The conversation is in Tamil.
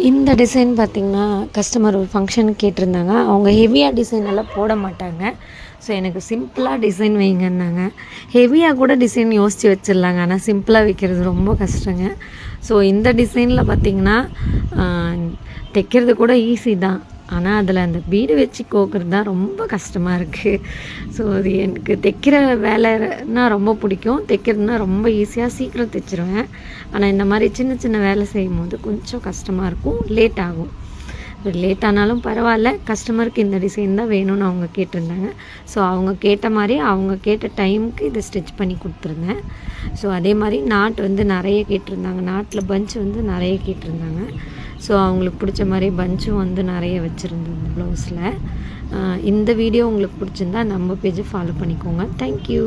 இந்த டிசைன் பார்த்திங்கன்னா கஸ்டமர் ஒரு ஃபங்க்ஷனுக்கு கேட்டிருந்தாங்க. அவங்க ஹெவியாக டிசைன் எல்லாம் போட மாட்டாங்க. ஸோ எனக்கு சிம்பிளாக டிசைன் வைங்கன்னாங்க. ஹெவியாக கூட டிசைன் யோசித்து வச்சிடலாங்க, ஆனால் சிம்பிளாக வைக்கிறது ரொம்ப கஷ்டங்க. ஸோ இந்த டிசைனில் பார்த்திங்கன்னா தைக்கிறது கூட ஈஸி தான், ஆனால் அதில் அந்த பீடு வச்சு கோக்கிறது தான் ரொம்ப கஷ்டமாக இருக்குது. ஸோ அது எனக்கு தைக்கிற வேலைன்னா ரொம்ப பிடிக்கும், தைக்கிறதுனா ரொம்ப ஈஸியாக சீக்கிரம் தைச்சிருவேன். ஆனால் இந்த மாதிரி சின்ன சின்ன வேலை செய்யும் போது கொஞ்சம் கஷ்டமாக இருக்கும், லேட் ஆகும். லேட் ஆனாலும் பரவாயில்ல, கஸ்டமருக்கு இந்த டிசைன் தான் வேணும்னு அவங்க கேட்டிருந்தாங்க. ஸோ அவங்க கேட்ட மாதிரி அவங்க கேட்ட டைமுக்கு இதை ஸ்டிச் பண்ணி கொடுத்துருந்தேன். ஸோ அதே மாதிரி நாட் வந்து நிறைய கேட்டிருந்தாங்க, நாட்டில் பஞ்ச் வந்து நிறைய கேட்டிருந்தாங்க. ஸோ அவங்களுக்கு பிடிச்ச மாதிரி பஞ்சும் வந்து நிறைய வச்சுருந்தேன் ப்ளவுஸில். இந்த வீடியோ உங்களுக்கு பிடிச்சிருந்தா நம்ம பேஜை ஃபாலோ பண்ணிக்கோங்க. தேங்க்யூ.